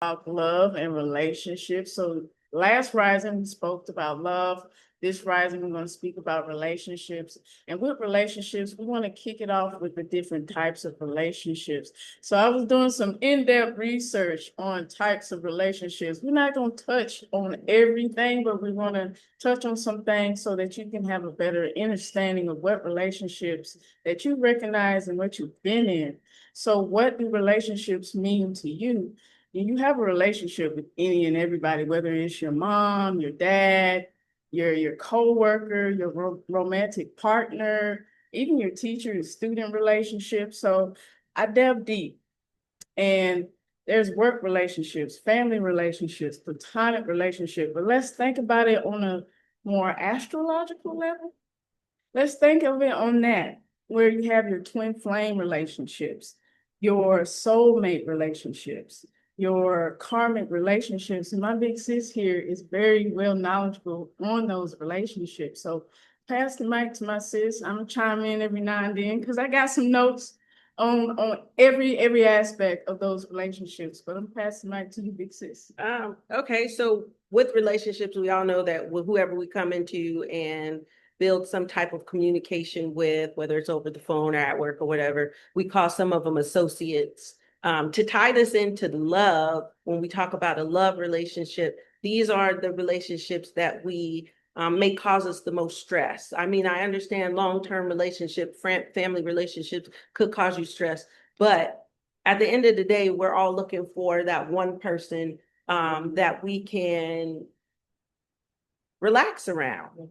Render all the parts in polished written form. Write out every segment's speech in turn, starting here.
about love and relationships. So last rising we spoke about love. This rising we're going to speak about relationships. And with relationships, we want to kick it off with the different types of relationships. So I was doing some in-depth research on types of relationships. We're not going to touch on everything, but we want to touch on some things so that you can have a better understanding of what relationships that you recognize and what you've been in. So what do relationships mean to you? You have a relationship with any and everybody, whether it's your mom, your dad, your co-worker, your romantic partner, even your teacher and student relationship. So I delve deep, and there's work relationships, family relationships, platonic relationship. But let's think about it on a more astrological level. Let's think of it on that, where you have your twin flame relationships, your soulmate relationships, your karmic relationships. And my big sis here is very well knowledgeable on those relationships. So pass the mic to my sis. I'm gonna chime in every now and then because I got some notes on every aspect of those relationships. But I'm passing the mic to you, big sis. Okay, so with relationships, we all know that with whoever we come into and build some type of communication with, whether it's over the phone or at work or whatever, we call some of them associates. To tie this into love, when we talk about a love relationship, these are the relationships that we may cause us the most stress. I mean, I understand long-term relationship, family relationships could cause you stress, but at the end of the day, we're all looking for that one person that we can relax around.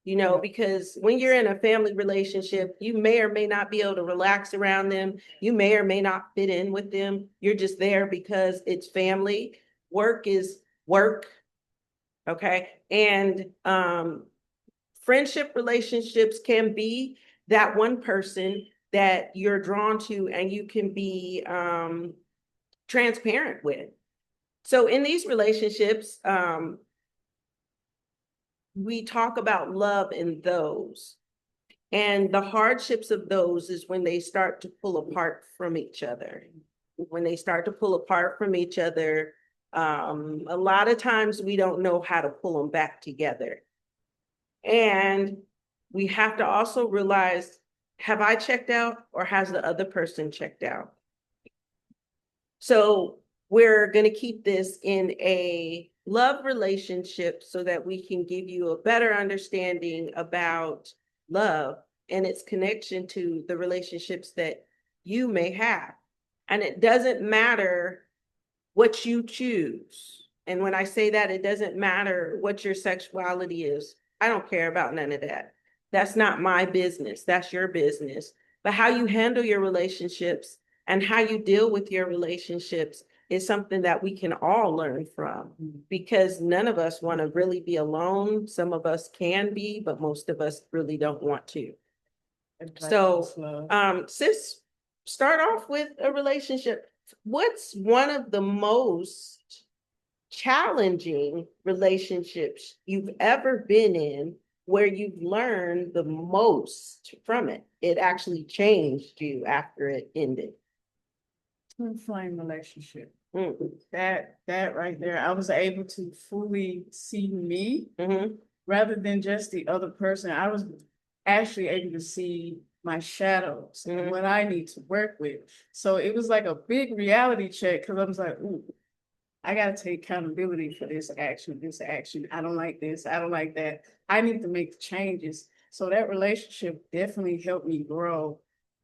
You know, because when you're in a family relationship, you may or may not be able to relax around them. You may or may not fit in with them. You're just there because it's family. Work is work. Okay. And friendship relationships can be that one person that you're drawn to and you can be transparent with. So in these relationships, we talk about love in those. And the hardships of those is when they start to pull apart from each other. When they start to pull apart from each other, a lot of times we don't know how to pull them back together. And we have to also realize, have I checked out or has the other person checked out? So we're going to keep this in a love relationship so that we can give you a better understanding about love and its connection to the relationships that you may have. And it doesn't matter what you choose. And when I say that, it doesn't matter what your sexuality is. I don't care about none of that. That's not my business. That's your business. But how you handle your relationships and how you deal with your relationships is something that we can all learn from, because none of us want to really be alone. Some of us can be, but most of us really don't want to. So, sis, start off with a relationship. What's one of the most challenging relationships you've ever been in where you've learned the most from it? It actually changed you after it ended. Twin flame relationship. That right there, I was able to fully see me rather than just the other person. I was actually able to see my shadows and what I need to work with. So it was like a big reality check because I was like, ooh, I got to take accountability for this action, this action. I don't like this. I don't like that. I need to make changes. So that relationship definitely helped me grow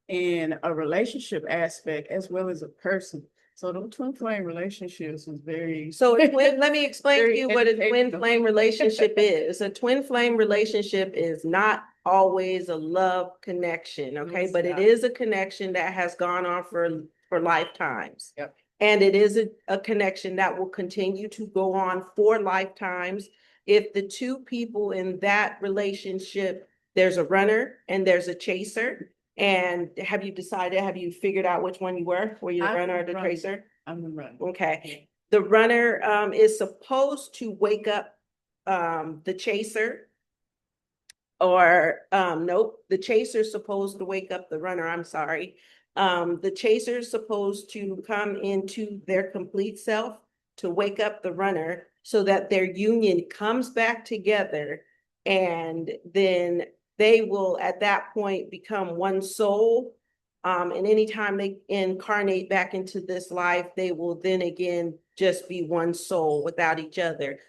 in a relationship aspect as well as a person. So the twin flame relationships was very. So let me explain to you what a twin flame relationship is. A twin flame relationship is not always a love connection, okay? But it is a connection that has gone on for lifetimes. Yep. And it is a connection that will continue to go on for lifetimes. If the two people in that relationship, there's a runner and there's a chaser. And have you figured out which one you were? Were you the runner or the chaser? I'm the runner. Okay. The runner is supposed to wake up the chaser. Or nope, the chaser's supposed to wake up the runner. I'm sorry. The chaser's supposed to come into their complete self, to wake up the runner so that their union comes back together, and then they will at that point become one soul. And anytime they incarnate back into this life, they will then again just be one soul without each other.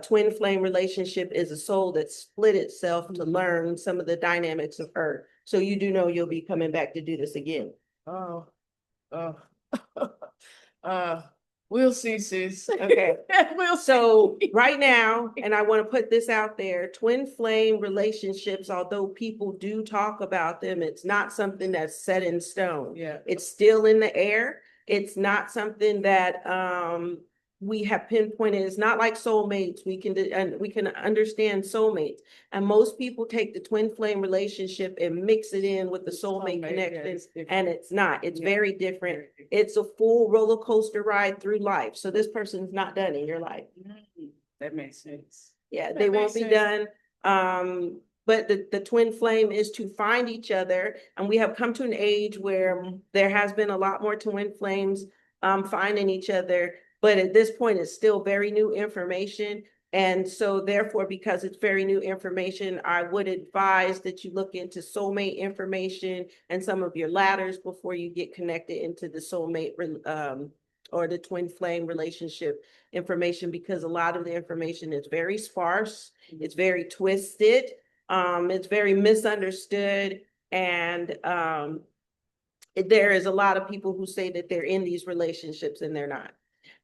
Twin flame relationship is a soul that split itself to learn some of the dynamics of Earth. So you do know you'll be coming back to do this again. Oh, oh. We'll see, sis. Okay. We'll So see. right now, and I want to put this out there, twin flame relationships, although people do talk about them, it's not something that's set in stone. Yeah. It's still in the air. It's not something that we have pinpointed. It's not like soulmates. We can understand soulmates. And most people take the twin flame relationship and mix it in with the soulmate connection, and it's not. It's very different. It's a full roller coaster ride through life. So this person's not done in your life. That makes sense. Yeah, they won't be done. But the twin flame is to find each other. And we have come to an age where there has been a lot more twin flames finding each other. But at this point, it's still very new information. And so therefore, because it's very new information, I would advise that you look into soulmate information and some of your ladders before you get connected into the soulmate or the twin flame relationship information, because a lot of the information is very sparse, it's very twisted, it's very misunderstood, and there is a lot of people who say that they're in these relationships and they're not.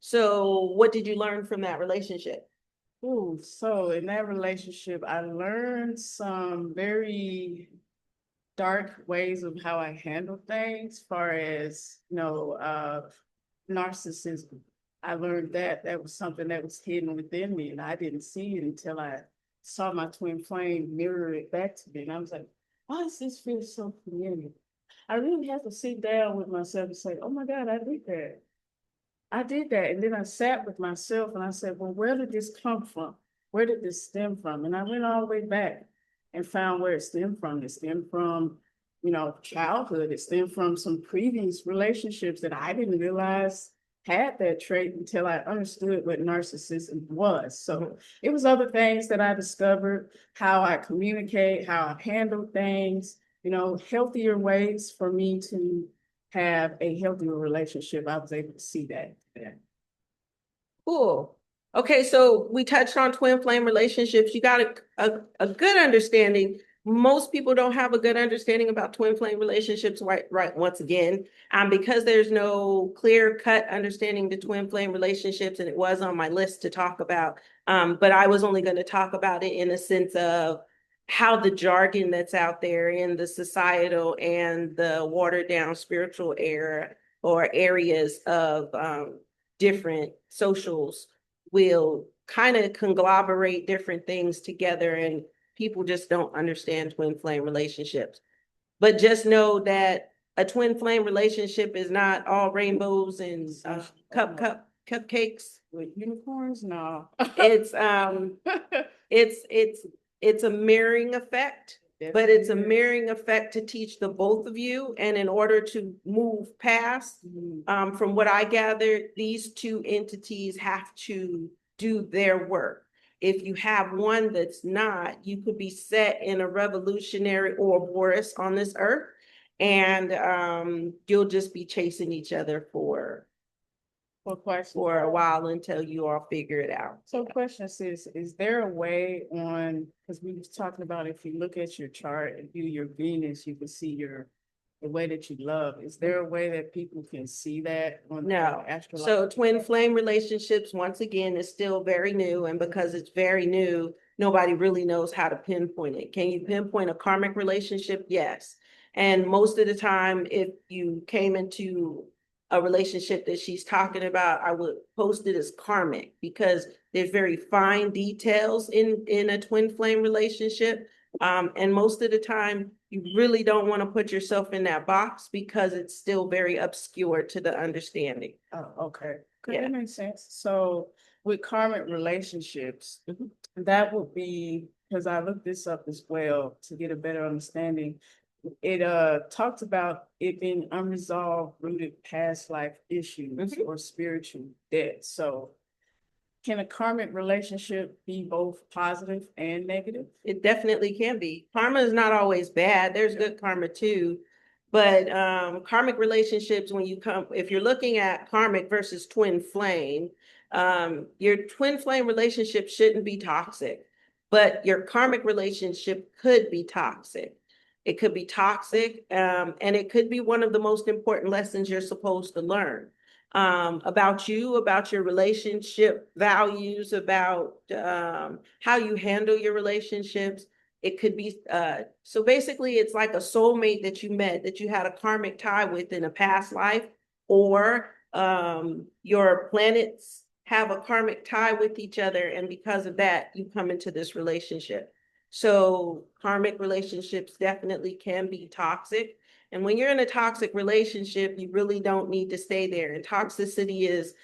So what did you learn from that relationship? Ooh, so in that relationship, I learned some very dark ways of how I handle things, as far as, narcissism. I learned that was something that was hidden within me, and I didn't see it until I saw my twin flame mirror it back to me. And I was like, why does this feel so familiar? I really had to sit down with myself and say, oh my God, I did that. I did that. And then I sat with myself and I said, well, where did this come from? Where did this stem from? And I went all the way back and found where it stemmed from. It stemmed from, childhood. It stemmed from some previous relationships that I didn't realize had that trait until I understood what narcissism was. So it was other things that I discovered, how I communicate, how I handle things, healthier ways for me to have a healthier relationship. I was able to see that. Cool. Okay, so we touched on twin flame relationships. You got a good understanding. Most people don't have a good understanding about twin flame relationships, right, once again. Because there's no clear-cut understanding to twin flame relationships, and it was on my list to talk about. But I was only going to talk about it in a sense of how the jargon that's out there in the societal and the watered down spiritual era or areas of different socials will kind of conglomerate different things together, and people just don't understand twin flame relationships. But just know that a twin flame relationship is not all rainbows and cupcakes with unicorns. No, it's it's a mirroring effect. But it's a mirroring effect to teach the both of you. And in order to move past, from what I gathered, these two entities have to do their work. If you have one that's not, you could be set in a revolutionary Ouroboros on this earth, and you'll just be chasing each other for a while until you all figure it out. So question is there a way on, because we was talking about, if you look at your chart and view your Venus, you can see the way that you love. Is there a way that people can see that on No. So twin flame relationships, once again, is still very new. And because it's very new, nobody really knows how to pinpoint it. Can you pinpoint a karmic relationship? Yes. And most of the time, if you came into a relationship that she's talking about, I would post it as karmic, because there's very fine details in a twin flame relationship. And most of the time, you really don't want to put yourself in that box because it's still very obscure to the understanding. Oh, okay. Yeah. That makes sense. So with karmic relationships, that would be, because I looked this up as well to get a better understanding. it talks about it being unresolved, rooted past life issues or spiritual debt. So can a karmic relationship be both positive and negative? It definitely can be. Karma is not always bad. There's good karma too. But karmic relationships, if you're looking at karmic versus twin flame, your twin flame relationship shouldn't be toxic, but your karmic relationship could be toxic. It could be toxic, and it could be one of the most important lessons you're supposed to learn about you, about your relationship values, about how you handle your relationships. It could be, so basically it's like a soulmate that you met, that you had a karmic tie with in a past life, or your planets have a karmic tie with each other. And because of that, you come into this relationship. So karmic relationships definitely can be toxic. And when you're in a toxic relationship, you really don't need to stay there. And toxicity is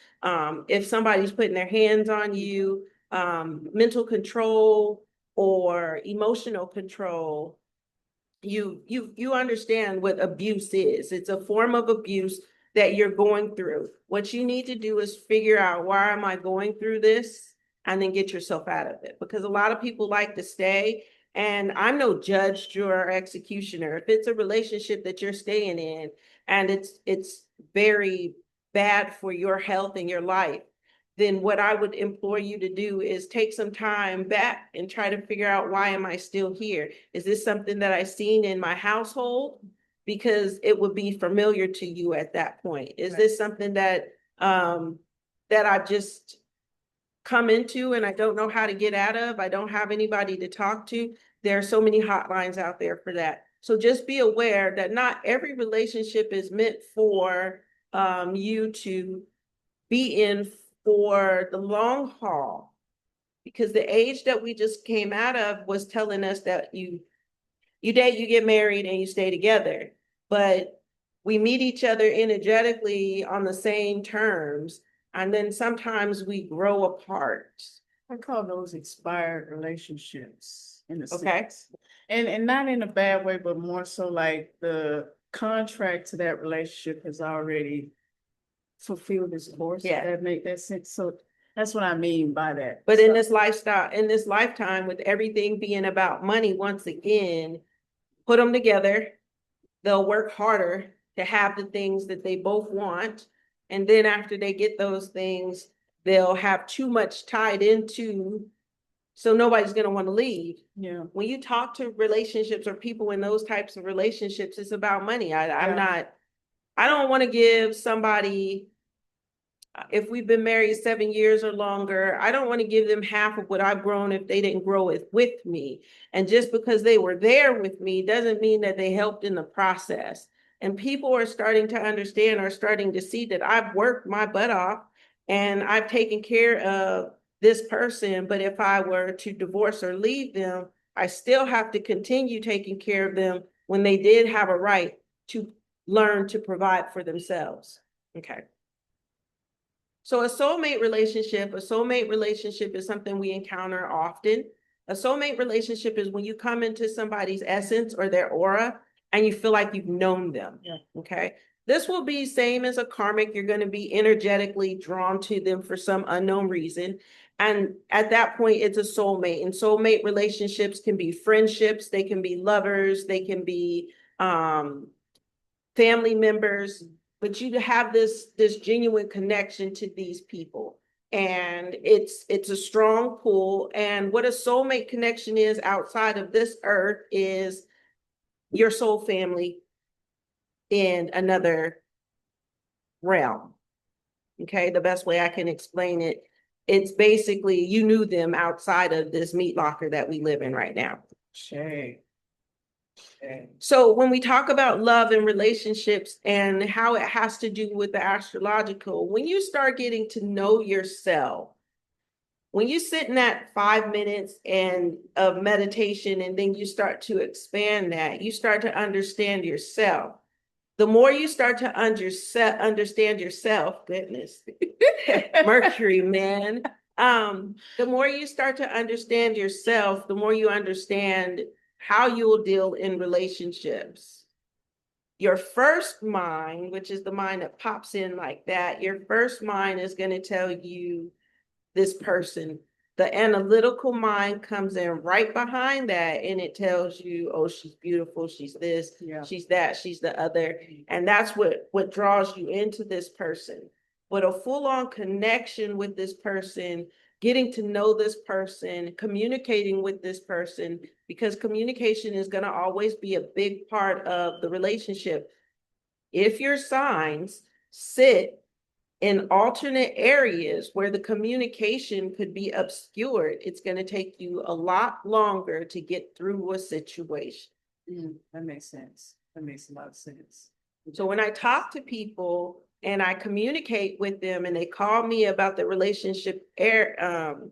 if somebody's putting their hands on you, mental control or emotional control, you understand what abuse is. It's a form of abuse that you're going through. What you need to do is figure out, why am I going through this? And then get yourself out of it. Because a lot of people like to stay. And I'm no judge, juror, or executioner. If it's a relationship that you're staying in and it's very bad for your health and your life, then what I would implore you to do is take some time back and try to figure out, why am I still here? Is this something that I've seen in my household? Because it would be familiar to you at that point. Is this something that I've just come into and I don't know how to get out of? I don't have anybody to talk to. There are so many hotlines out there for that. So just be aware that not every relationship is meant for you to be in for the long haul, because the age that we just came out of was telling us that you date, you get married, and you stay together. But we meet each other energetically on the same terms, and then sometimes we grow apart. I call those expired relationships in a Okay. sense. And not in a bad way, but more so like the contract to that relationship has already fulfilled its course. Yeah. That make that sense. So that's what I mean by that. But in this lifetime, with everything being about money, once again, put them together. They'll work harder to have the things that they both want. And then after they get those things, they'll have too much tied into, so nobody's going to want to leave. Yeah. When you talk to relationships or people in those types of relationships, it's about money. I don't want to give somebody, if we've been married 7 years or longer, I don't want to give them half of what I've grown if they didn't grow it with me. And just because they were there with me doesn't mean that they helped in the process. And people are starting to understand, are starting to see that I've worked my butt off and I've taken care of this person. But if I were to divorce or leave them, I still have to continue taking care of them when they did have a right to learn to provide for themselves. Okay. So a soulmate relationship is something we encounter often. A soulmate relationship is when you come into somebody's essence or their aura and you feel like you've known them. Yeah. Okay. This will be same as a karmic. You're going to be energetically drawn to them for some unknown reason. And at that point, it's a soulmate. And soulmate relationships can be friendships. They can be lovers. They can be family members. But you have this genuine connection to these people. And it's a strong pull. And what a soulmate connection is outside of this earth is your soul family in another realm. Okay, the best way I can explain it, it's basically you knew them outside of this meat locker that we live in right now. Shay. So when we talk about love and relationships and how it has to do with the astrological, when you start getting to know yourself, when you sit in that 5 minutes of meditation, and then you start to expand that, you start to understand yourself. The more you start to understand yourself, goodness, Mercury, man. The more you start to understand yourself, the more you understand how you will deal in relationships. Your first mind, which is the mind that pops in like that, your first mind is going to tell you this person. The analytical mind comes in right behind that, and it tells you, oh, she's beautiful, she's this, she's that, she's the other. And that's what draws you into this person. But a full-on connection with this person, getting to know this person, communicating with this person, because communication is going to always be a big part of the relationship. If your signs sit in alternate areas where the communication could be obscured, it's going to take you a lot longer to get through a situation. That makes sense. That makes a lot of sense. So when I talk to people and I communicate with them and they call me about the relationship errors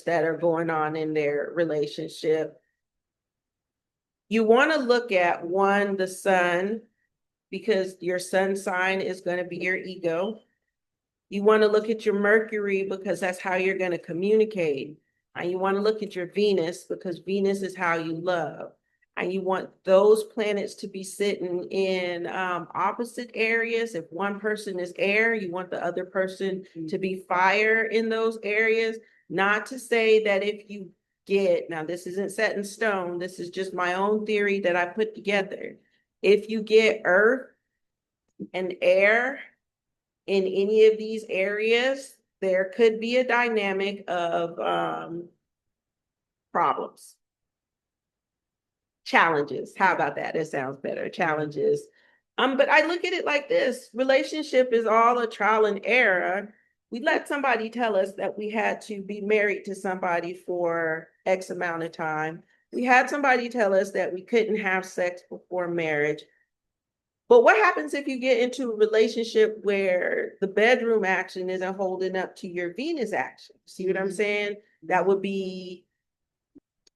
that are going on in their relationship, you want to look at one, the sun, because your sun sign is going to be your ego. You want to look at your Mercury because that's how you're going to communicate. And you want to look at your Venus because Venus is how you love. And you want those planets to be sitting in opposite areas. If one person is air, you want the other person to be fire in those areas. Not to say that if you get, now this isn't set in stone, this is just my own theory that I put together. If you get earth and air in any of these areas, there could be a dynamic of problems. Challenges. How about that? It sounds better. Challenges. But I look at it like this. Relationship is all a trial and error. We let somebody tell us that we had to be married to somebody for X amount of time. We had somebody tell us that we couldn't have sex before marriage. But what happens if you get into a relationship where the bedroom action isn't holding up to your Venus action? See what I'm saying? That would be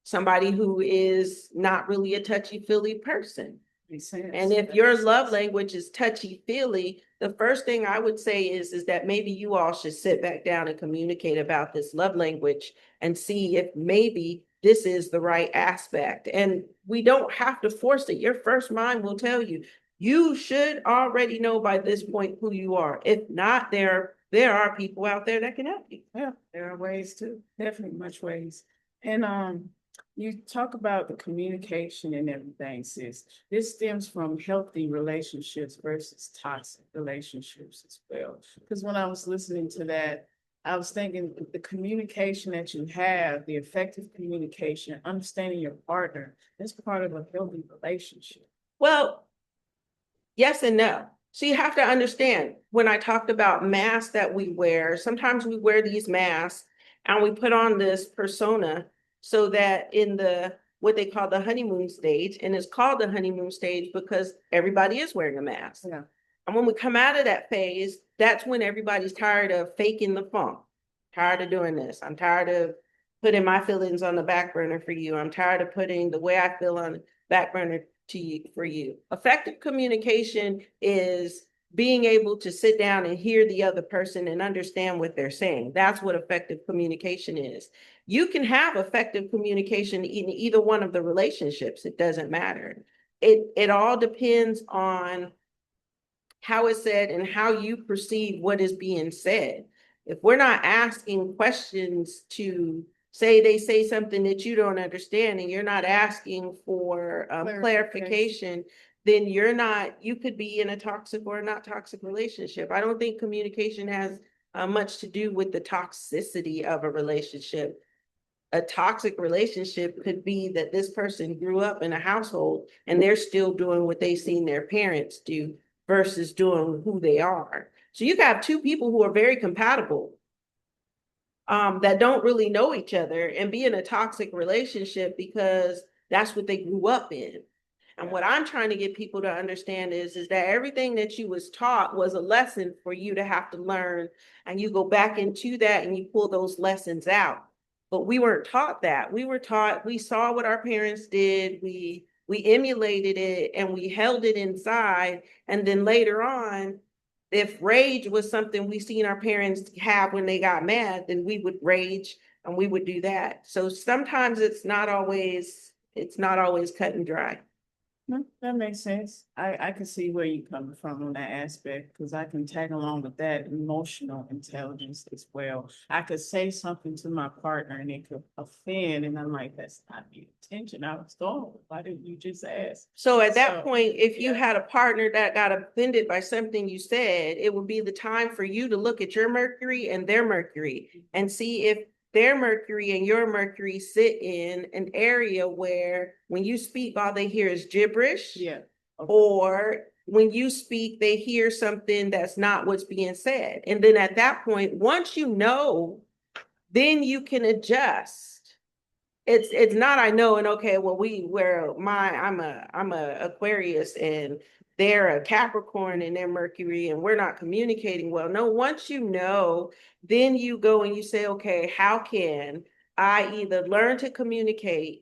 somebody who is not really a touchy-feely person. And if your love language is touchy-feely, the first thing I would say is that maybe you all should sit back down and communicate about this love language and see if maybe this is the right aspect. And we don't have to force it. Your first mind will tell you. You should already know by this point who you are. If not, there are people out there that can help you. Yeah, there are ways too. Definitely much ways. And you talk about the communication and everything, sis. This stems from healthy relationships versus toxic relationships as well. Because when I was listening to that, I was thinking the communication that you have, the effective communication, understanding your partner, that's part of a healthy relationship. Well, yes and no. So you have to understand, when I talked about masks that we wear, sometimes we wear these masks and we put on this persona so that in the what they call the honeymoon stage, and it's called the honeymoon stage because everybody is wearing a mask. Yeah. And when we come out of that phase, that's when everybody's tired of faking the funk, tired of doing this. I'm tired of putting my feelings on the back burner for you. I'm tired of putting the way I feel on the back burner to you for you. Effective communication is being able to sit down and hear the other person and understand what they're saying. That's what effective communication is. You can have effective communication in either one of the relationships. It doesn't matter. It all depends on how it's said and how you perceive what is being said. If we're not asking questions to say they say something that you don't understand and you're not asking for clarification, then you could be in a toxic or not toxic relationship. I don't think communication has much to do with the toxicity of a relationship. A toxic relationship could be that this person grew up in a household and they're still doing what they've seen their parents do versus doing who they are. So you have two people who are very compatible that don't really know each other and be in a toxic relationship because that's what they grew up in. And what I'm trying to get people to understand is that everything that you was taught was a lesson for you to have to learn. And you go back into that and you pull those lessons out. But we weren't taught that. We were taught, we saw what our parents did. We emulated it and we held it inside. And then later on, if rage was something we seen our parents have when they got mad, then we would rage and we would do that. So sometimes it's not always it's not always cut and dry. No, that makes sense. I can see where you're coming from on that aspect, because I can tag along with that emotional intelligence as well. I could say something to my partner and it could offend, and I'm like, that's not the intention I was going with. Why didn't you just ask? So at that So, point, if you yeah. had a partner that got offended by something you said, it would be the time for you to look at your Mercury and their Mercury and see if their Mercury and your Mercury sit in an area where when you speak, all they hear is gibberish. Yeah. Okay. Or when you speak, they hear something that's not what's being said. And then at that point, once you know, then you can adjust. It's not I know and okay, well, I'm a Aquarius and they're a Capricorn and they're Mercury and we're not communicating well. No, once you know, then you go and you say, okay, how can I either learn to communicate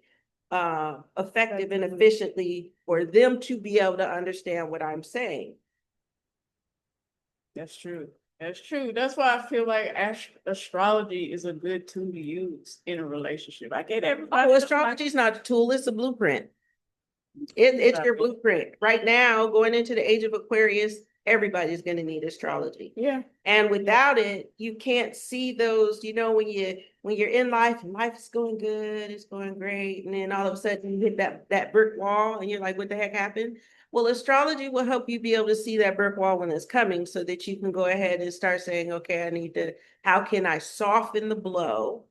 effective and efficiently for them to be able to understand what I'm saying? That's true. That's true. That's why I feel like astrology is a good tool to use in a relationship. I get everybody. Oh, astrology is not a tool, it's a blueprint. It's your blueprint. Right now, going into the age of Aquarius, everybody's going to need astrology. Yeah. And without it, you can't see those, when you're in life and life is going good, it's going great, and then all of a sudden you hit that brick wall and you're like, what the heck happened? Well, astrology will help you be able to see that brick wall when it's coming so that you can go ahead and start saying, okay, how can I soften the blow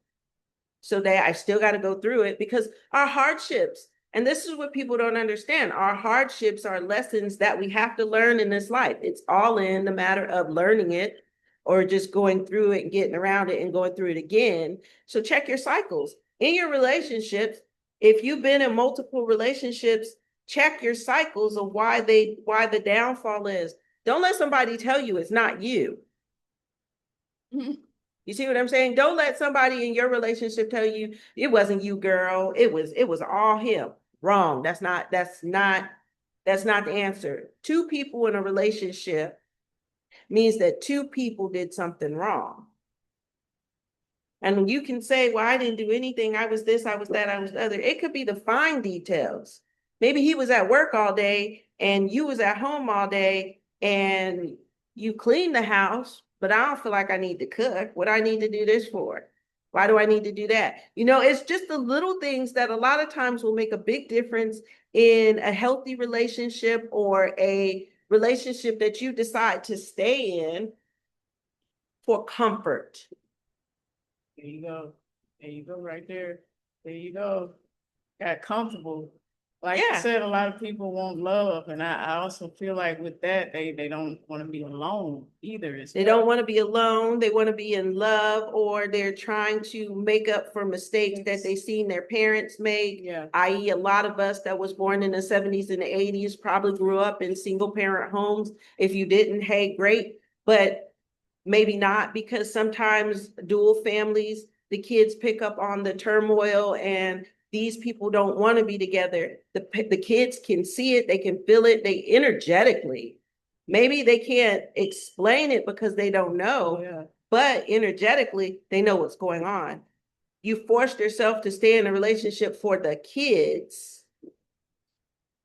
so that I still got to go through it? Because our hardships, and this is what people don't understand, our hardships are lessons that we have to learn in this life. It's all in the matter of learning it or just going through it and getting around it and going through it again. So check your cycles in your relationships. If you've been in multiple relationships, check your cycles of why the downfall is. Don't let somebody tell you it's not you. You see what I'm saying? Don't let somebody in your relationship tell you it wasn't you, girl. It was all him. Wrong. That's not the answer. Two people in a relationship means that two people did something wrong. And you can say, well, I didn't do anything. I was this, I was that, I was the other. It could be the fine details. Maybe he was at work all day and you was at home all day and you cleaned the house, but I don't feel like I need to cook. What do I need to do this for? Why do I need to do that? It's just the little things that a lot of times will make a big difference in a healthy relationship or a relationship that you decide to stay in for comfort. There you go. There you go, right there. There you go. Got comfortable. Like I said, a lot of people want love, and I also feel like with that, they don't want to be alone either. They don't want to be alone. They want to be in love, or they're trying to make up for mistakes that they've seen their parents make. Yeah. I.e., a lot of us that was born in the 70s and the 80s probably grew up in single parent homes. If you didn't, hey, great. But maybe not, because sometimes dual families, the kids pick up on the turmoil and these people don't want to be together. The kids can see it, they can feel it, they energetically. Maybe they can't explain it because they don't know, but energetically, they know what's going on. You forced yourself to stay in a relationship for the kids.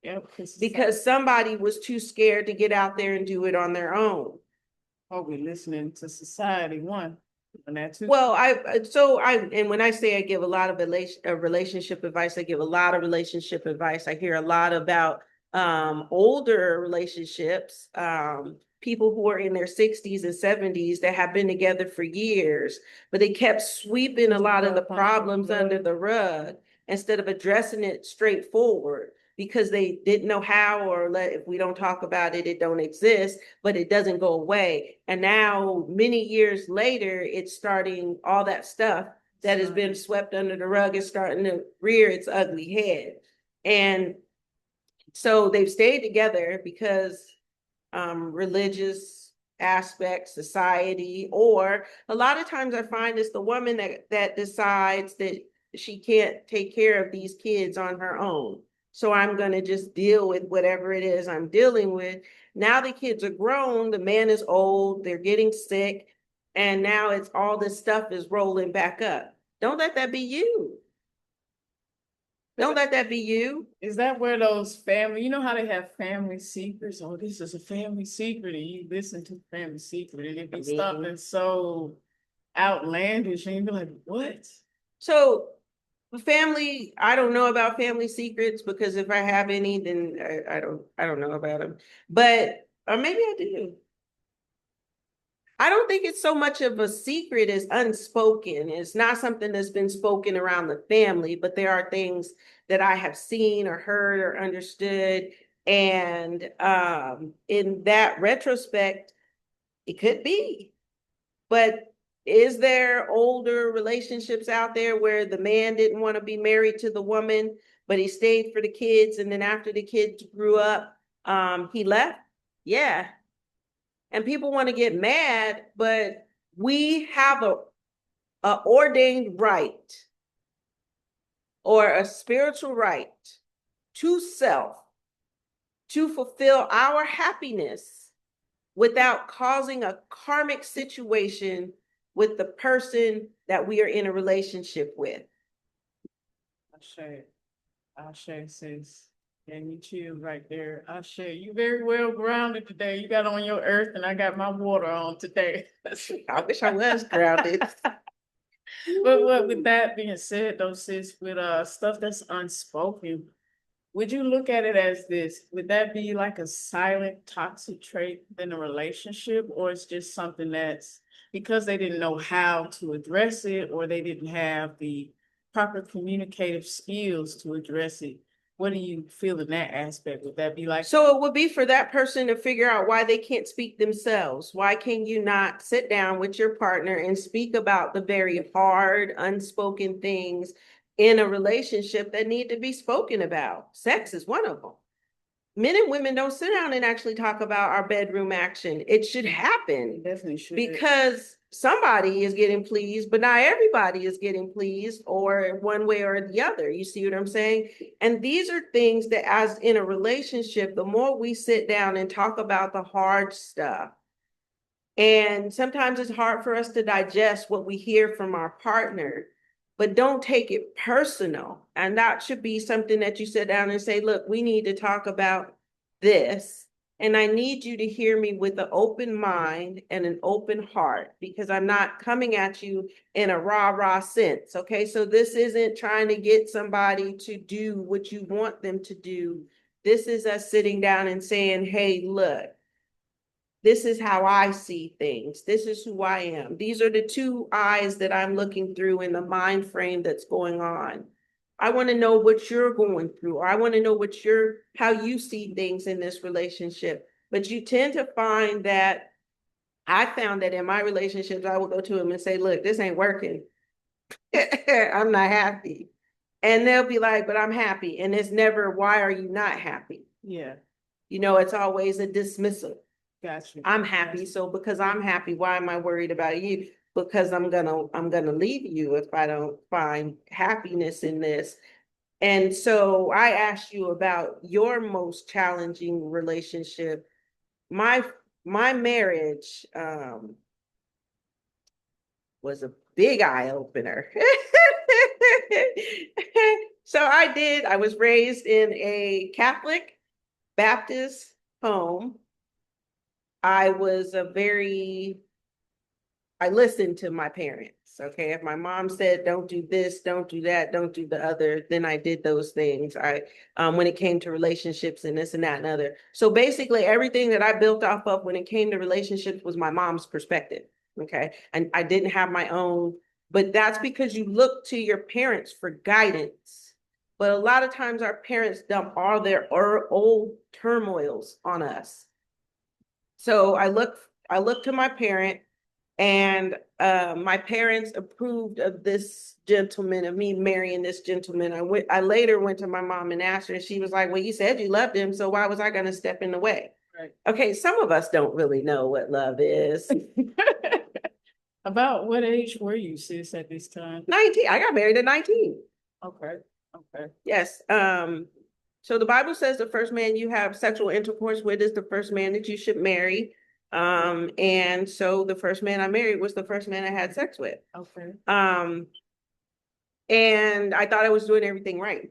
Yeah, because somebody was too scared to get out there and do it on their own. Oh, we're listening to society, one. And that too. Well, and when I say I give a lot of relationship advice, I give a lot of relationship advice. I hear a lot about older relationships, people who are in their 60s and 70s that have been together for years, but they kept sweeping a lot of the problems under the rug instead of addressing it straightforward, because they didn't know how, or if we don't talk about it, it don't exist, but it doesn't go away. And now, many years later, it's starting, all that stuff that has been swept under the rug is starting to rear its ugly head. And so they've stayed together because religious aspects, society, or a lot of times I find it's the woman that decides that she can't take care of these kids on her own. So I'm going to just deal with whatever it is I'm dealing with. Now the kids are grown, the man is old, they're getting sick, and now it's all this stuff is rolling back up. Don't let that be you. Don't let that be you. Is that where those family, you know how they have family secrets? Oh, this is a family secret, and you listen to the family secret, and it be something so outlandish, and you be like, what? So family, I don't know about family secrets because if I have any, then I don't know about them. But or maybe I do. I don't think it's so much of a secret as unspoken. It's not something that's been spoken around the family, but there are things that I have seen or heard or understood. And in that retrospect, it could be. But is there older relationships out there where the man didn't want to be married to the woman, but he stayed for the kids, and then after the kids grew up, he left? Yeah. And people want to get mad, but we have a ordained right or a spiritual right to self to fulfill our happiness without causing a karmic situation with the person that we are in a relationship with. I share, sis. Gave me chills right there. I share. You very well grounded today. You got on your earth, and I got my water on today. I wish I was grounded. But with that being said, though, sis, with stuff that's unspoken, would you look at it as this? Would that be like a silent toxic trait in a relationship, or it's just something that's because they didn't know how to address it, or they didn't have the proper communicative skills to address it? What do you feel in that aspect? Would that be like, So it would be for that person to figure out why they can't speak themselves. Why can you not sit down with your partner and speak about the very hard, unspoken things in a relationship that need to be spoken about? Sex is one of them. Men and women don't sit down and actually talk about our bedroom action. It should happen definitely should because somebody is getting pleased, but not everybody is getting pleased or one way or the other. You see what I'm saying? And these are things that as in a relationship, the more we sit down and talk about the hard stuff, and sometimes it's hard for us to digest what we hear from our partner, but don't take it personal. And that should be something that you sit down and say, look, we need to talk about this. And I need you to hear me with an open mind and an open heart because I'm not coming at you in a rah-rah sense. Okay. So this isn't trying to get somebody to do what you want them to do. This is us sitting down and saying, hey, look, this is how I see things. This is who I am. These are the two eyes that I'm looking through in the mind frame that's going on. I want to know what you're going through, or I want to know how you see things in this relationship. But you tend to find that I found that in my relationships, I will go to them and say, look, this ain't working. I'm not happy. And they'll be like, but I'm happy. And it's never, why are you not happy? Yeah. It's always a dismissal. Gotcha. I'm happy. So because I'm happy, why am I worried about you? Because I'm gonna leave you if I don't find happiness in this. And so I asked you about your most challenging relationship. My marriage was a big eye opener. So I was raised in a Catholic Baptist home. I listened to my parents. Okay. If my mom said, don't do this, don't do that, don't do the other, then I did those things. When it came to relationships and this and that and other. So basically everything that I built off of when it came to relationships was my mom's perspective. Okay. And I didn't have my own, but that's because you look to your parents for guidance. But a lot of times our parents dump all their old turmoils on us. So I looked to my parent, and my parents approved of this gentleman, of me marrying this gentleman. I later went to my mom and asked her, and she was like, well, you said you loved him, so why was I going to step in the way? Right. Okay, some of us don't really know what love is. About what age were you, sis, at this time? 19. I got married at 19. Okay. Yes. So the Bible says the first man you have sexual intercourse with is the first man that you should marry. And so the first man I married was the first man I had sex with. Okay. And I thought I was doing everything right.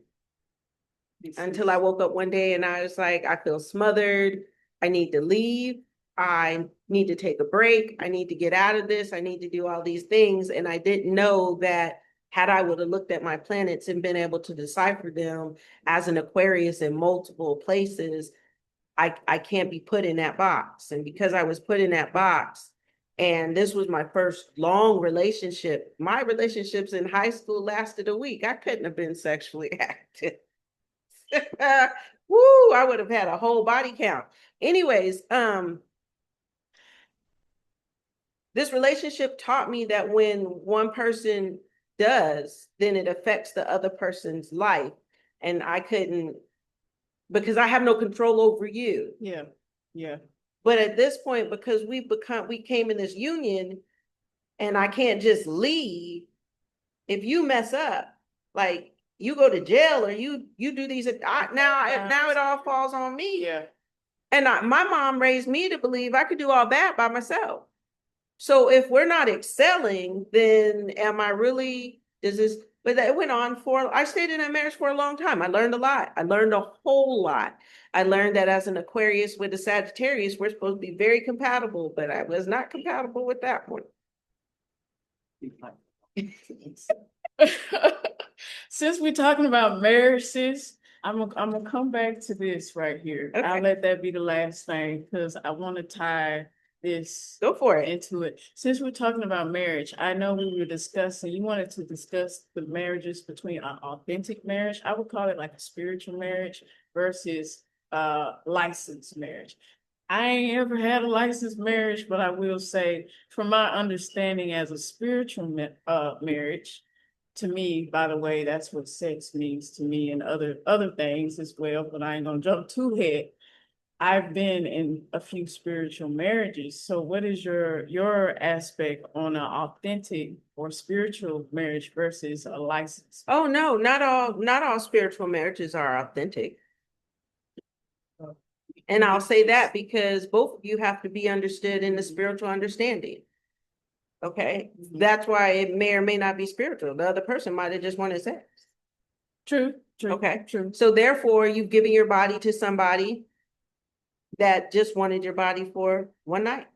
until I woke up one day and I was like, I feel smothered. I need to leave. I need to take a break. I need to get out of this. I need to do all these things. And I didn't know that had I would have looked at my planets and been able to decipher them as an Aquarius in multiple places, I can't be put in that box. And because I was put in that box, and this was my first long relationship, my relationships in high school lasted a week. I couldn't have been sexually active. Woo, I would have had a whole body count. Anyways, this relationship taught me that when one person does, then it affects the other person's life. And I couldn't, because I have no control over you. Yeah, yeah. But at this point, because we came in this union and I can't just leave. If you mess up, like you go to jail or you do these, now it all falls on me. Yeah. And my mom raised me to believe I could do all that by myself. So if we're not excelling, then am I really, but that went on I stayed in that marriage for a long time. I learned a lot. I learned a whole lot. I learned that as an Aquarius with a Sagittarius, we're supposed to be very compatible, but I was not compatible with that one. Since we're talking about marriage, sis, I'm gonna come back to this right here. Okay. I'll let that be the last thing because I want to tie this Go for it. into it. Since we're talking about marriage, I know we were discussing, you wanted to discuss the marriages between an authentic marriage. I would call it like a spiritual marriage versus licensed marriage. I ain't ever had a licensed marriage, but I will say, from my understanding as a spiritual marriage, to me, by the way, that's what sex means to me and other things as well, but I ain't gonna jump too ahead. I've been in a few spiritual marriages. So what is your aspect on an authentic or spiritual marriage versus a license? Oh no, not all spiritual marriages are authentic. And I'll say that because both of you have to be understood in the spiritual understanding. Okay, that's why it may or may not be spiritual. The other person might have just wanted sex. True, true. Okay, true. So therefore, you've given your body to somebody that just wanted your body for one night.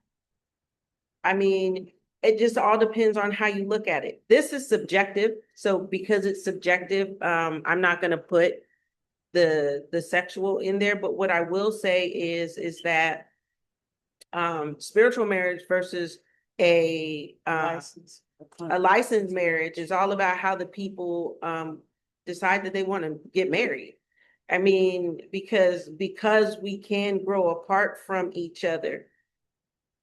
I mean, it just all depends on how you look at it. This is subjective. So because it's subjective, I'm not going to put the sexual in there. But what I will say is that spiritual marriage versus a licensed marriage is all about how the people decide that they want to get married. I mean, because we can grow apart from each other,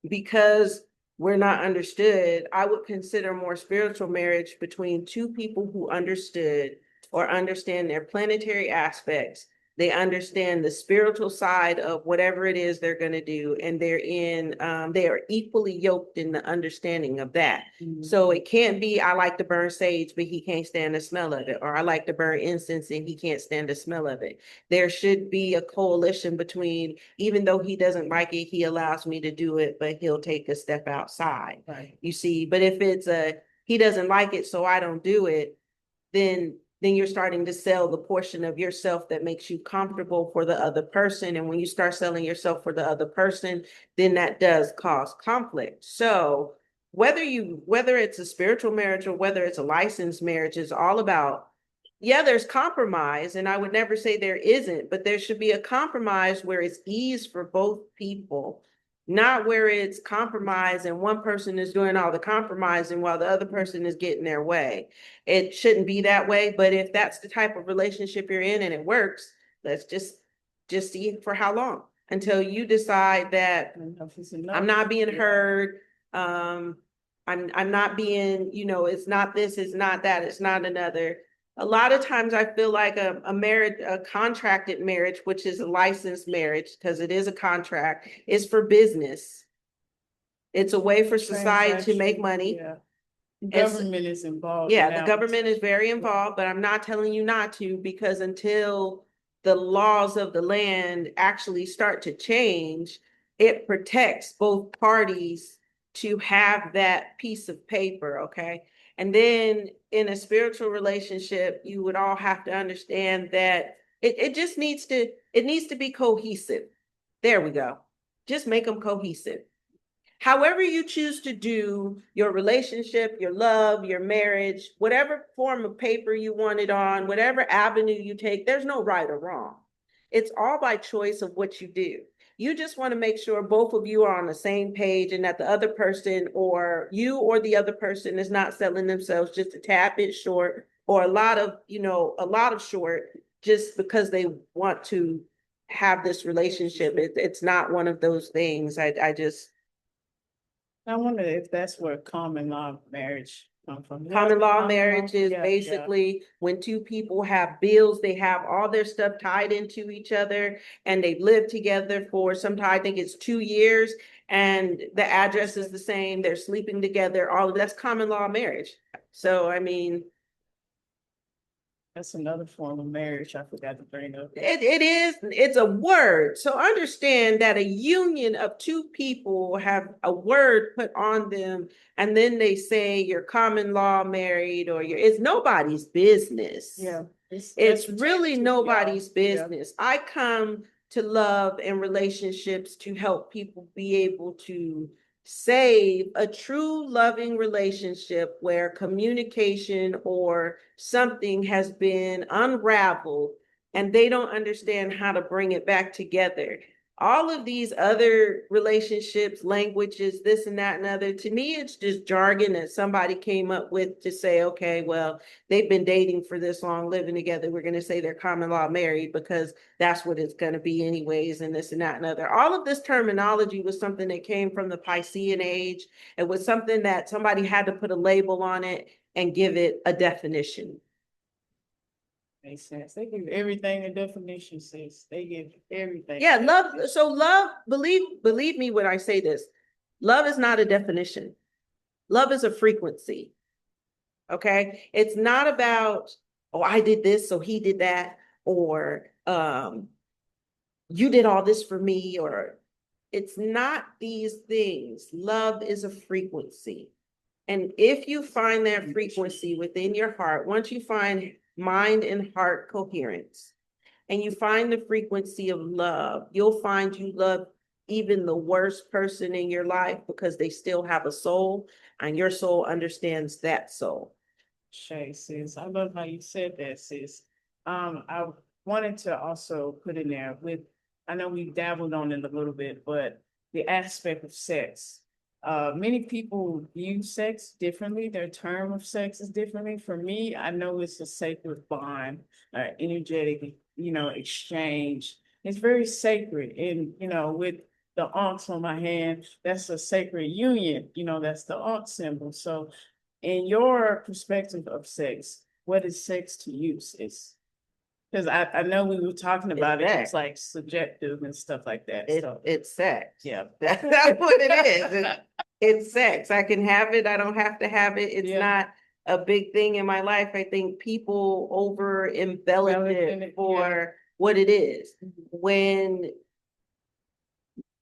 because we're not understood, I would consider more spiritual marriage between two people who understood or understand their planetary aspects. They understand the spiritual side of whatever it is they're going to do, and they are equally yoked in the understanding of that. Mm-hmm. So it can't be, I like to burn sage, but he can't stand the smell of it, or I like to burn incense and he can't stand the smell of it. There should be a coalition between, even though he doesn't like it, he allows me to do it, but he'll take a step outside. Right. You see, but if it's he doesn't like it, so I don't do it, then you're starting to sell the portion of yourself that makes you comfortable for the other person. And when you start selling yourself for the other person, then that does cause conflict. So whether it's a spiritual marriage or whether it's a licensed marriage, is all about, yeah, there's compromise. And I would never say there isn't, but there should be a compromise where it's ease for both people. Not where it's compromise and one person is doing all the compromising while the other person is getting their way. It shouldn't be that way. But if that's the type of relationship you're in and it works, let's just see it for how long, until you decide that I'm not being heard. I'm not being, it's not this, it's not that, it's not another. A lot of times I feel like a contracted marriage, which is a licensed marriage, because it is a contract, is for business. It's a way for society to make money. Yeah. Government is involved. Yeah, the government is very involved, but I'm not telling you not to, because until the laws of the land actually start to change, it protects both parties to have that piece of paper, okay? And then in a spiritual relationship, you would all have to understand that It just needs to be cohesive. There we go. Just make them cohesive. However you choose to do your relationship, your love, your marriage, whatever form of paper you want it on, whatever avenue you take, there's no right or wrong. It's all by choice of what you do. You just want to make sure both of you are on the same page and that the other person or you or the other person is not selling themselves just a tad bit short or a lot of short just because they want to have this relationship. It's not one of those things. I just I wonder if that's where common law marriage come from. Common law Common marriage is Yeah, basically when two people have bills, they have all their stuff tied into each other and they've lived together for sometimes, I think it's 2 years, and the address is the same, they're sleeping together, all of that's common law marriage. So, I mean, that's another form of marriage I forgot to bring up. it's a word. So understand that a union of two people have a word put on them, and then they say you're common law married or it's nobody's business. Yeah. It's really Yeah. nobody's Yeah. business. I come to love and relationships to help people be able to save a true loving relationship where communication or something has been unraveled and they don't understand how to bring it back together. All of these other relationships, languages, this and that and other, to me, it's just jargon that somebody came up with to say, okay, well, they've been dating for this long, living together. We're going to say they're common law married because that's what it's going to be anyways, and this and that and other. All of this terminology was something that came from the Piscean age. It was something that somebody had to put a label on it and give it a definition. Makes sense. They give everything a definition, sis. They give everything. Yeah, love. So love, believe me when I say this, love is not a definition. Love is a frequency. Okay. It's not about, oh, I did this, so he did that, or you did all this for me, or it's not these things. Love is a frequency. And if you find that frequency within your heart, once you find mind and heart coherence, and you find the frequency of love, you'll find you love even the worst person in your life because they still have a soul and your soul understands that soul. Shay, sis. I love how you said that, sis. I wanted to also put in there with, I know we dabbled on it a little bit, but the aspect of sex. Many people view sex differently. Their term of sex is differently. For me, I know it's a sacred bond, energetic, exchange. It's very sacred. And, with the ankh on my hand, that's a sacred union. That's the ankh symbol. So in your perspective of sex, what is sex to you, sis? Because I know we were talking about it, it's like subjective and stuff like that. So It's sex. yeah. That's what it is. It's sex. I can have it. I don't have to have it. It's not a big thing in my life. I think people over embellish it for what it is. When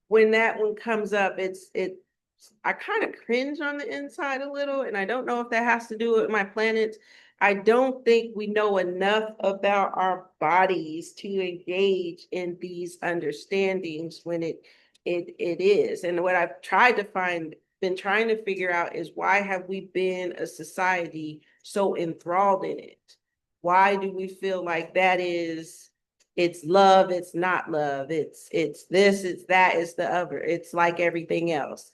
that one comes up, I kind of cringe on the inside a little, and I don't know if that has to do with my planets. I don't think we know enough about our bodies to engage in these understandings when it is. And what I've been trying to figure out is why have we been a society so enthralled in it? Why do we feel like it's love, it's not love, it's this, it's that, it's the other. It's like everything else.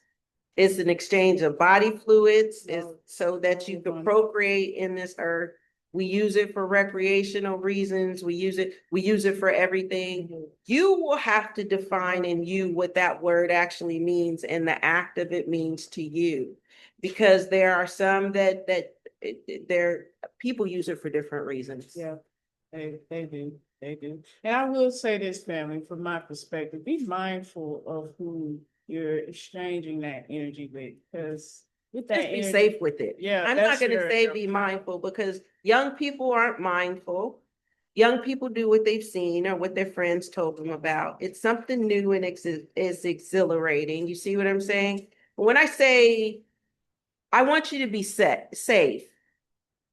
It's an exchange of body fluids so that you can procreate in this earth. We use it for recreational reasons. We use it for everything. You will have to define in you what that word actually means and the act of it means to you. Because there are some that people use it for different reasons. Yeah, they do. They do. And I will say this, family, from my perspective, be mindful of who you're exchanging that energy with, because with that just be safe with it. Yeah, I'm not going to say be mindful because young people aren't mindful. Young people do what they've seen or what their friends told them about. It's something new and is exhilarating. You see what I'm saying? When I say I want you to be safe,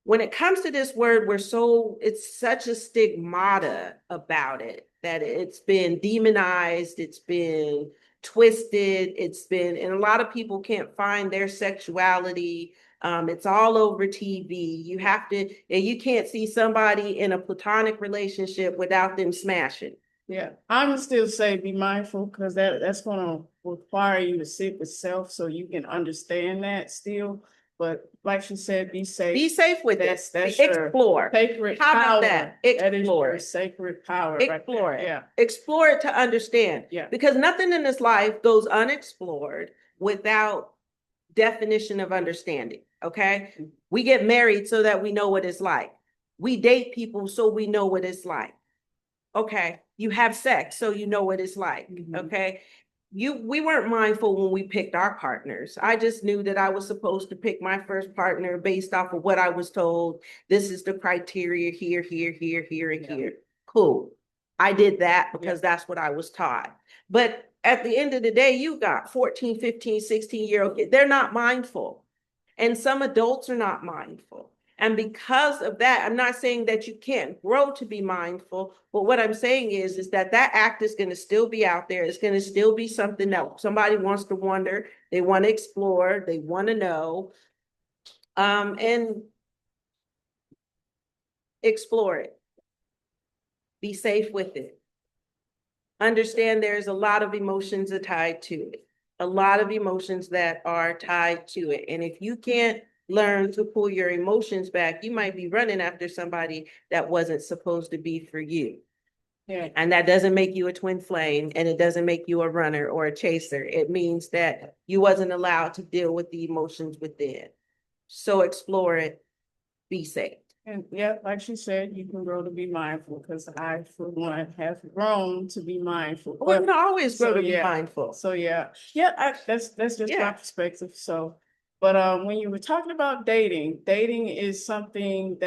when it comes to this word, it's such a stigmata about it that it's been demonized, it's been twisted, and a lot of people can't find their sexuality. It's all over TV. You can't see somebody in a platonic relationship without them smashing. Yeah, I would still say be mindful because that's gonna require you to sit with self so you can understand that still. But like she said, be safe. Be safe with That's explore. Your sacred How power. about that? Explore. That is your sacred power. Explore right it. Yeah. Explore it to understand. Yeah. Because nothing in this life goes unexplored without definition of understanding. Okay. Mm-hmm. We get married so that we know what it's like. We date people so we know what it's like. Okay. You have sex so you know what it's like. Mm-hmm. Okay. We weren't mindful when we picked our partners. I just knew that I was supposed to pick my first partner based off of what I was told. This is the criteria here, here, here, here, and here. Cool. I did that because that's what I was taught. But at the end of the day, you got 14, 15, 16-year-old kids. They're not mindful. And some adults are not mindful. And because of that, I'm not saying that you can't grow to be mindful, but what I'm saying is that act is going to still be out there. It's going to still be something that somebody wants to wonder, they want to explore, they want to know, and explore it. Be safe with it. Understand there's a lot of emotions tied to it, a lot of emotions that are tied to it. And if you can't learn to pull your emotions back, you might be running after somebody that wasn't supposed to be for you. Yeah. And that doesn't make you a twin flame, and it doesn't make you a runner or a chaser. It means that you wasn't allowed to deal with the emotions within. So explore it, be safe. And yeah, like she said, you can grow to be mindful because I, for one, have grown to be mindful. We can always grow to be mindful. So that's just my perspective. So, but when you were talking about dating is something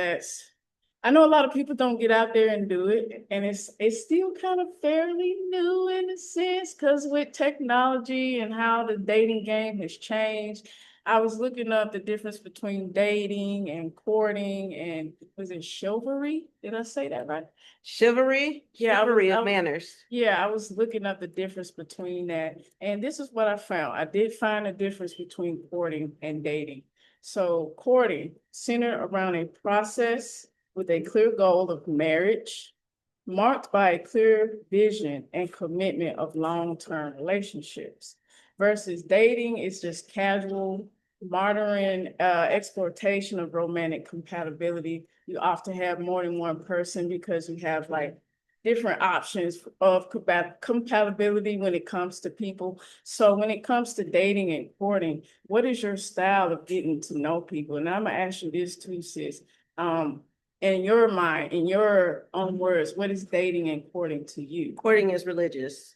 I know a lot of people don't get out there and do it, and it's still kind of fairly new in a sense because with technology and how the dating game has changed. I was looking up the difference between dating and courting and was it chivalry? Did I say that right? Chivalry? Yeah, chivalry of manners. Yeah, I was looking up the difference between that. And this is what I found. I did find a difference between courting and dating. So courting centered around a process with a clear goal of marriage, marked by a clear vision and commitment of long-term relationships versus dating is just casual, modern exploitation of romantic compatibility. You often have more than one person because you have like different options of compatibility when it comes to people. So when it comes to dating and courting, what is your style of getting to know people? And I'm gonna ask you this too, sis. In your mind, in your own words, what is dating and courting to you? Courting is religious.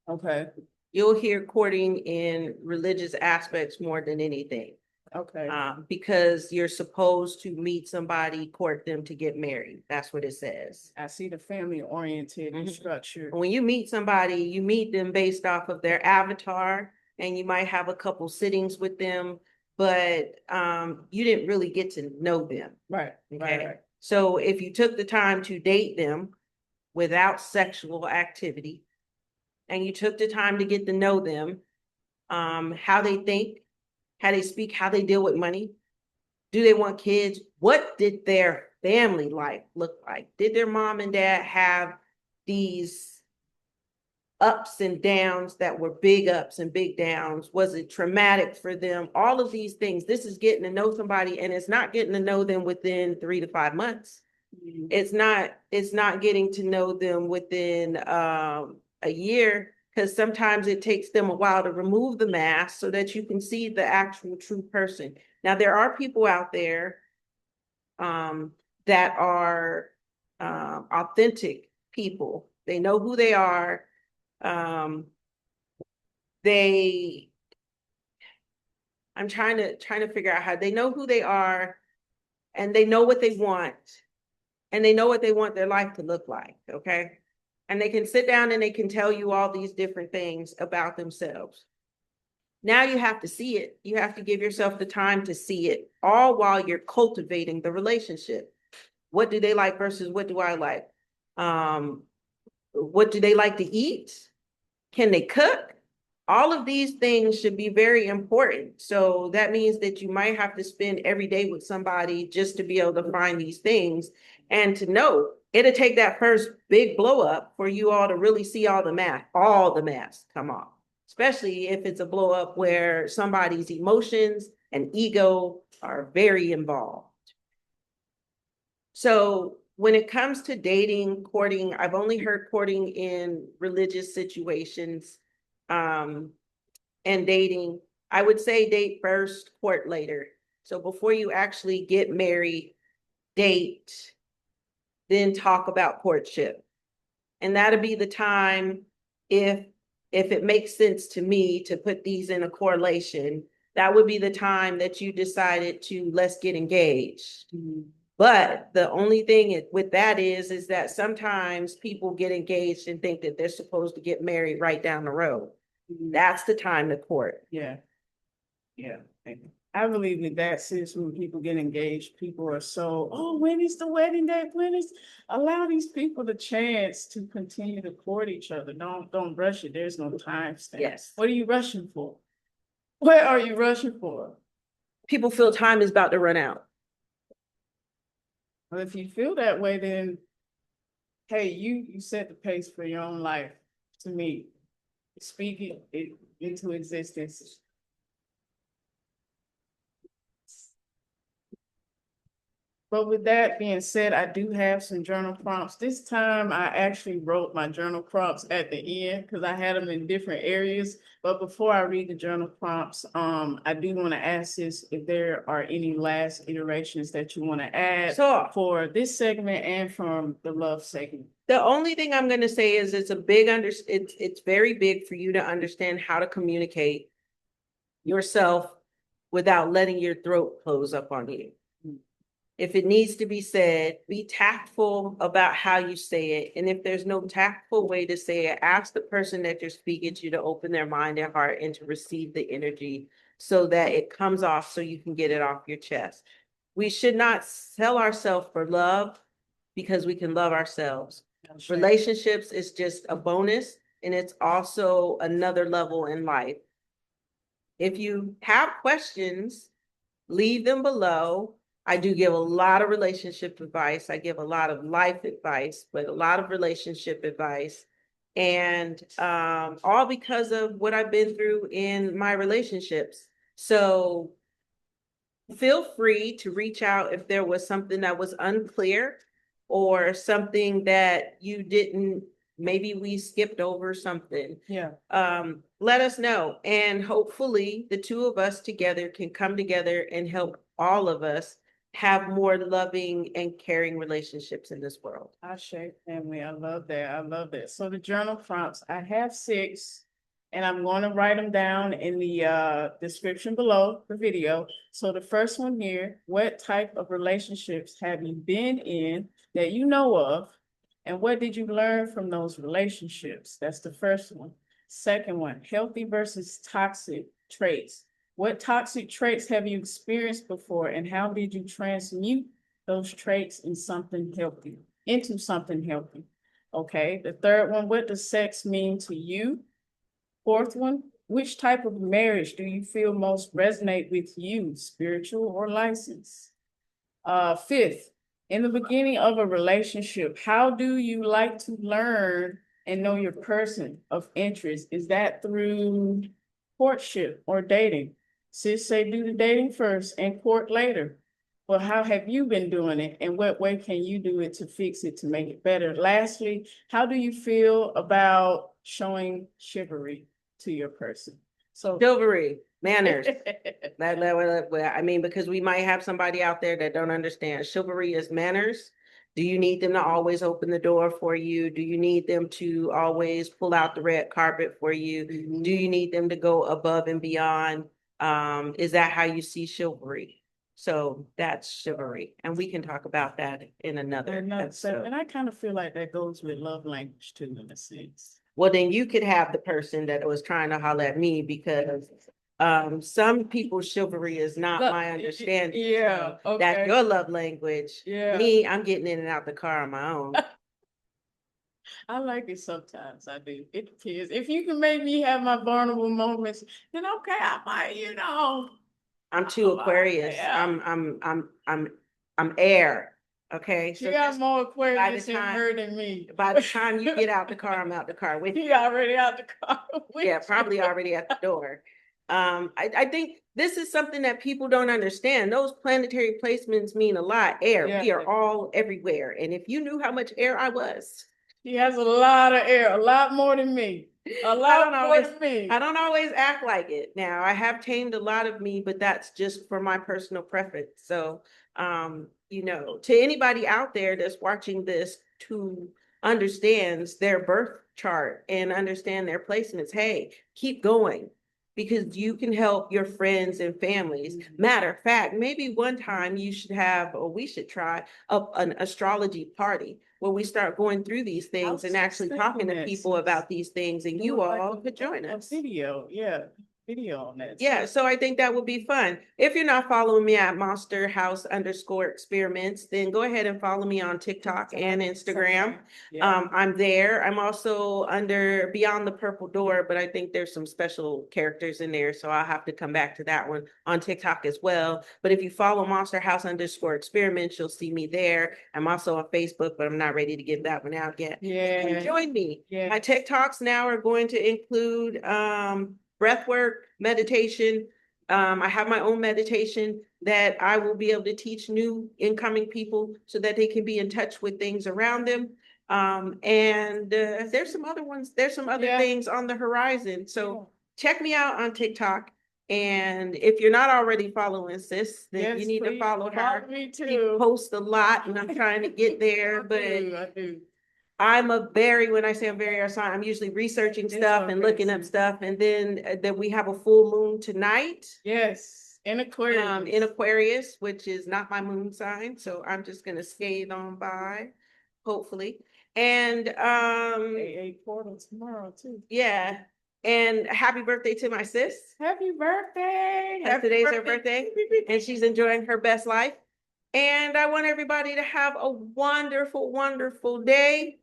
Okay. You'll hear courting in religious aspects more than anything. Okay. Because you're supposed to meet somebody, court them to get married. That's what it says. I see the family oriented structure. When you meet somebody, you meet them based off of their avatar, and you might have a couple sittings with them, but you didn't really get to know them. Right. Okay. Right. So if you took the time to date them without sexual activity, and you took the time to get to know them, how they think, how they speak, how they deal with money. Do they want kids? What did their family life look like? Did their mom and dad have these ups and downs that were big ups and big downs? Was it traumatic for them? All of these things. This is getting to know somebody, and it's not getting to know them within 3 to 5 months. Mm-hmm. It's not getting to know them within a year, because sometimes it takes them a while to remove the mask so that you can see the actual true person. Now, there are people out there that are authentic people. They know who they are. I'm trying to figure out how they know who they are, and they know what they want, and they know what they want their life to look like. Okay. And they can sit down and they can tell you all these different things about themselves. Now you have to see it. You have to give yourself the time to see it, all while you're cultivating the relationship. What do they like versus what do I like? What do they like to eat? Can they cook? All of these things should be very important. So that means that you might have to spend every day with somebody just to be able to find these things and to know it'll take that first big blow up for you all to really see all the math come off, especially if it's a blow up where somebody's emotions and ego are very involved. So when it comes to dating, courting, I've only heard courting in religious situations, and dating. I would say date first, court later. So before you actually get married, date, then talk about courtship. And that'll be the time, if it makes sense to me to put these in a correlation, that would be the time that you decided to let's get engaged. Mm-hmm. But the only thing with that is that sometimes people get engaged and think that they're supposed to get married right down the road. Mm-hmm. That's the time to court. Yeah. Yeah. I believe that that's it. When people get engaged, people are so, oh, when is the wedding date? Allow these people the chance to continue to court each other. Don't rush it. There's no time stamp. Yes. What are you rushing for? What are you rushing for? People feel time is about to run out. Well, if you feel that way, then hey, you set the pace for your own life. To me, speak it into existence. But with that being said, I do have some journal prompts. This time I actually wrote my journal prompts at the end because I had them in different areas. But before I read the journal prompts, I do want to ask this, if there are any last iterations that you want to add for this segment and from the love segment. The only thing I'm going to say is it's very big for you to understand how to communicate yourself without letting your throat close up on you. If it needs to be said, be tactful about how you say it. And if there's no tactful way to say it, ask the person that you're speaking to open their mind and heart and to receive the energy so that it comes off so you can get it off your chest. We should not sell ourselves for love because we can love ourselves. Sure. Relationships is just a bonus, and it's also another level in life. If you have questions, leave them below. I do give a lot of relationship advice. I give a lot of life advice, but a lot of relationship advice. And all because of what I've been through in my relationships. So feel free to reach out if there was something that was unclear or something that you didn't, maybe we skipped over something. Yeah. Let us know. And hopefully the two of us together can come together and help all of us have more loving and caring relationships in this world. Ashe family, I love that. I love that. So the journal prompts, I have 6, and I'm going to write them down in the description below the video. So the first one here, what type of relationships have you been in that you know of? And what did you learn from those relationships? That's the first one. Second one, healthy versus toxic traits. What toxic traits have you experienced before, and how did you transmute those traits into something healthy? Okay. The third one, what does sex mean to you? Fourth one, which type of marriage do you feel most resonate with you, spiritual or licensed? Fifth, in the beginning of a relationship, how do you like to learn and know your person of interest? Is that through courtship or dating? Sis say do the dating first and court later. Well, how have you been doing it, and what way can you do it to fix it, to make it better? Lastly, how do you feel about showing chivalry to your person? So chivalry, manners. I mean, because we might have somebody out there that don't understand. Chivalry is manners. Do you need them to always open the door for you? Do you need them to always pull out the red carpet for you? Mm-hmm. Do you need them to go above and beyond? Is that how you see chivalry? So that's chivalry. And we can talk about that in another episode. And I kind of feel like that goes with love language too, in a sense. Well, then you could have the person that was trying to holler at me because Some people's chivalry is not Look, my understanding. yeah, So that's okay. your love language. Yeah. Me, I'm getting in and out the car on my own. I like it sometimes. I do. It depends. If you can make me have my vulnerable moments, then okay, I might, I'm too Aquarius. yeah. I'm air. Okay. She So got just more by the Aquarius in time her than me. by the time you get out the car, I'm out the car with you. He already out the car with Yeah, you. probably already at the door. I think this is something that people don't understand. Those planetary placements mean a lot. Air, Yeah. we are all everywhere. And if you knew how much air I was, He has a lot of air, a lot more than me. A lot more than me. I don't always act like it. Now, I have tamed a lot of me, but that's just for my personal preference. So, to anybody out there that's watching this who understands their birth chart and understand their placements, hey, keep going because you can help your friends and families. Matter of fact, maybe one time you should have, or we should try an astrology party where we start going through these things and actually talking to people about these things, and you all could join us. Video on that. Yeah, so I think that would be fun. If you're not following me at Monster House _experiments, then go ahead and follow me on TikTok and Instagram. I'm there. I'm also under Beyond the Purple Door, but I think there's some special characters in there, so I'll have to come back to that one on TikTok as well. But if you follow Monster House _experiments, you'll see me there. I'm also on Facebook, but I'm not ready to give that one out yet. Yeah. Join me. Yeah. My TikToks now are going to include breath work, meditation. I have my own meditation that I will be able to teach new incoming people so that they can be in touch with things around them. And there's some other ones, there's some other things on the horizon. So check me out on TikTok. And if you're not already following sis, then you need to follow her. Me too. She posts a lot and I'm trying to get there, but I do. when I say I'm very outside, I'm usually researching stuff and looking up stuff. And then we have a full moon tonight. Yes, in Aquarius. In Aquarius, which is not my moon sign. So I'm just gonna skate on by, hopefully. And a portal tomorrow too. Yeah. And happy birthday to my sis. Happy birthday. Today's her birthday. And she's enjoying her best life. And I want everybody to have a wonderful, wonderful day.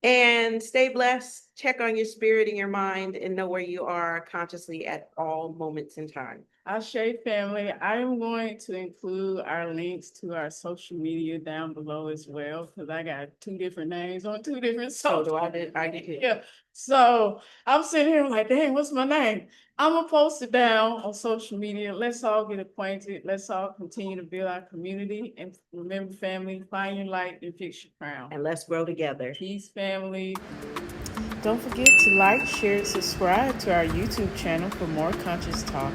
And stay blessed, check on your spirit and your mind, and know where you are consciously at all moments in time. Ashe family, I am going to include our links to our social media down below as well, because I got 2 different names on 2 different social. I did. Yeah. So I'm sitting here like, dang, what's my name? I'm gonna post it down on social media. Let's all get acquainted. Let's all continue to build our community. And remember, family, find your light and fix your crown. And let's grow together. Peace, family. Don't forget to like, share, and subscribe to our YouTube channel for more conscious talk.